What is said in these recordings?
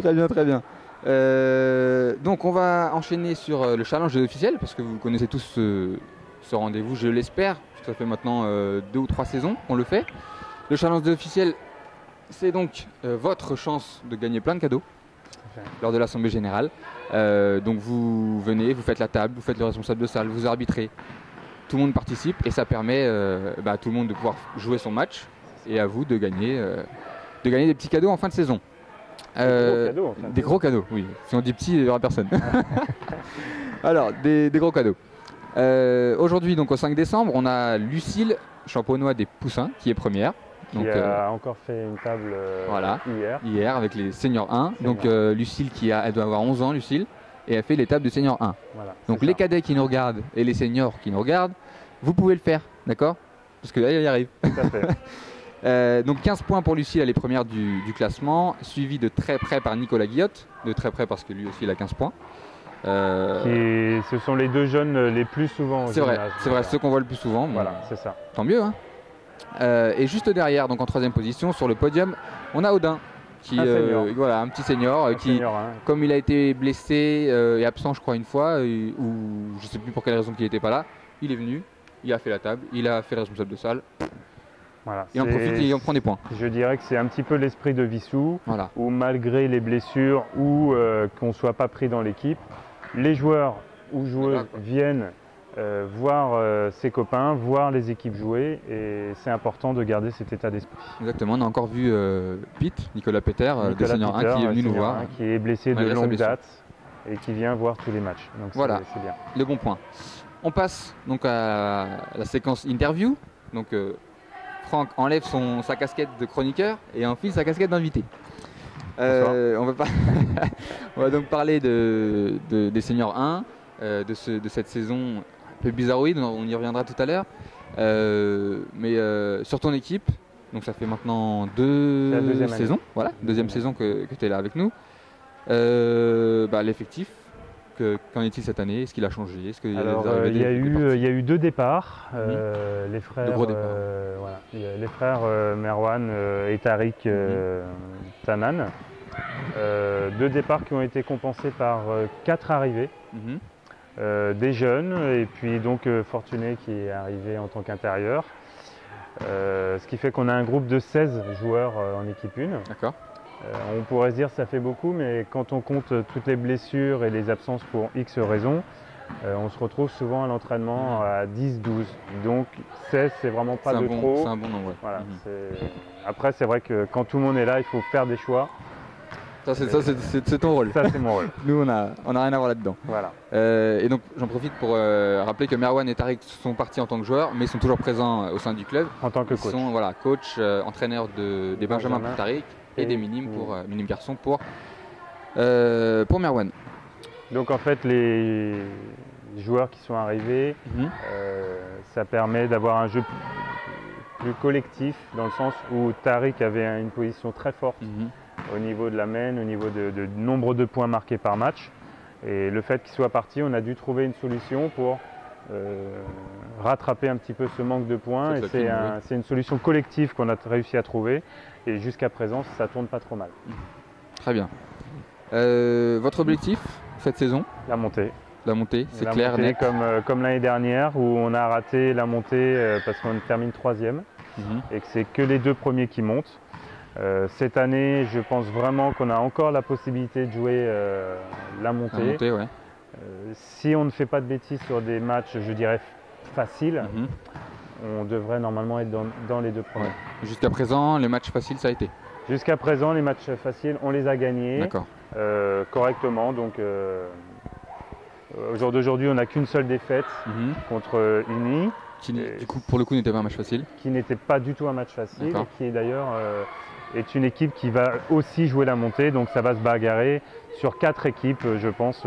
Très bien, très bien. Donc on va enchaîner sur le challenge des officiels, parce que vous connaissez tous ce rendez-vous, je l'espère. Ça fait maintenant 2 ou 3 saisons qu'on le fait. Le challenge des officiels, c'est donc votre chance de gagner plein de cadeaux lors de l'Assemblée Générale. Donc vous venez, vous faites la table, vous faites le responsable de salle, vous arbitrez. Tout le monde participe et ça permet à tout le monde de pouvoir jouer son match et à vous de gagner des petits cadeaux en fin de saison. Des gros cadeaux, oui. Si on dit petit, il n'y aura personne. Alors, des gros cadeaux. Aujourd'hui, donc au 5 décembre, on a Lucille Champonnois des Poussins qui est première. Qui a encore fait une table voilà, hier avec les seniors 1. Donc Lucille, elle doit avoir 11 ans, Lucille, et elle fait les tables de seniors 1. Voilà, donc les cadets qui nous regardent et les seniors qui nous regardent, vous pouvez le faire, d'accord? Parce que là, il y arrive. Tout à fait. Donc 15 points pour Lucille, elle est première du classement, suivie de très près par Nicolas Guillotte, de très près parce que lui aussi il a 15 points. Ce sont les deux jeunes les plus souvent. C'est vrai, ceux qu'on voit le plus souvent. Voilà, c'est ça. Tant mieux. Hein. Et juste derrière, donc en troisième position, sur le podium, on a Odin, un petit senior, qui, comme il a été blessé et absent, je crois, une fois, ou je ne sais plus pour quelle raison qu'il n'était pas là, il est venu, il a fait la table, il a fait le responsable de salle. Voilà, il en profite et il en prend des points. Je dirais que c'est un petit peu l'esprit de Vissou, voilà. Où malgré les blessures ou qu'on ne soit pas pris dans l'équipe, les joueurs ou joueuses viennent voir ses copains, voir les équipes jouer, et c'est important de garder cet état d'esprit. Exactement, on a encore vu Pete, Nicolas Peter, de Senior 1, qui est venu nous voir. Qui est blessé de longue date et qui vient voir tous les matchs. Donc voilà, c'est bien. Le bon point. On passe donc à la séquence interview. Donc Franck enlève sa casquette de chroniqueur et enfile sa casquette d'invité. On va donc parler des seniors 1, de cette saison un peu bizarroïde, on y reviendra tout à l'heure. Mais sur ton équipe, donc ça fait maintenant 2 saisons, voilà, deuxième saison que tu es là avec nous. L'effectif, qu'en est-il cette année? Est-ce qu'il a changé? Il y a eu 2 départs. Les frères, les frères Merwan et Tariq Tanan. 2 départs qui ont été compensés par 4 arrivées. Des jeunes et puis donc Fortuné qui est arrivé en tant qu'intérieur. Ce qui fait qu'on a un groupe de 16 joueurs en équipe 1. D'accord. On pourrait se dire que ça fait beaucoup, mais quand on compte toutes les blessures et les absences pour X raisons, on se retrouve souvent à l'entraînement à 10-12. Donc 16, c'est vraiment pas de trop. C'est un bon nombre. Voilà, après, c'est vrai que quand tout le monde est là, il faut faire des choix. Ça, c'est ton rôle. Ça, c'est mon rôle. Nous, on a rien à voir là-dedans. Voilà. Et donc, j'en profite pour rappeler que Merwan et Tariq sont partis en tant que joueurs, mais ils sont toujours présents au sein du club. En tant que coach. Ils sont coach, entraîneur des Benjamins pour Tariq et des minimes garçons pour Merwan. Donc, en fait, les joueurs qui sont arrivés, ça permet d'avoir un jeu plus collectif, dans le sens où Tariq avait une position très forte. Au niveau de la main, au niveau de nombre de points marqués par match. Et le fait qu'il soit parti, on a dû trouver une solution pour rattraper un petit peu ce manque de points. Et c'est une solution collective qu'on a réussi à trouver. Et jusqu'à présent, ça tourne pas trop mal. Très bien. Votre objectif cette saison? La montée. La montée, c'est clair, net. Comme l'année dernière où on a raté la montée parce qu'on termine 3e et que c'est que les 2 premiers qui montent. Cette année, je pense vraiment qu'on a encore la possibilité de jouer la montée. Si on ne fait pas de bêtises sur des matchs, je dirais, faciles, on devrait normalement être dans les 2 premiers. Ouais. Jusqu'à présent, les matchs faciles, ça a été? Jusqu'à présent, les matchs faciles, on les a gagnés correctement. Donc, au jour d'aujourd'hui, on n'a qu'une seule défaite contre Uni. Qui, du coup, pour le coup, n'était pas un match facile. Qui n'était pas du tout un match facile et qui est d'ailleurs est une équipe qui va aussi jouer la montée. Donc ça va se bagarrer sur 4 équipes, je pense,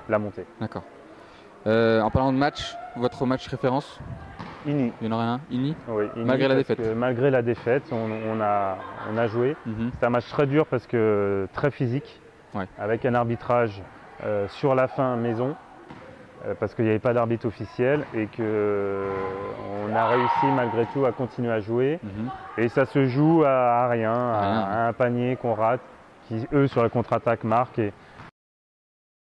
la montée. D'accord. En parlant de match, votre match référence? Ini. Il y en aurait un? Ini? Oui, Ini, malgré la défaite. Malgré la défaite, on a joué. C'est un match très dur parce que très physique, avec un arbitrage sur la fin maison. Parce qu'il n'y avait pas d'arbitre officiel et qu'on a réussi malgré tout à continuer à jouer. Et ça se joue à rien, à un panier qu'on rate qui eux, sur la contre-attaque, marquent. Et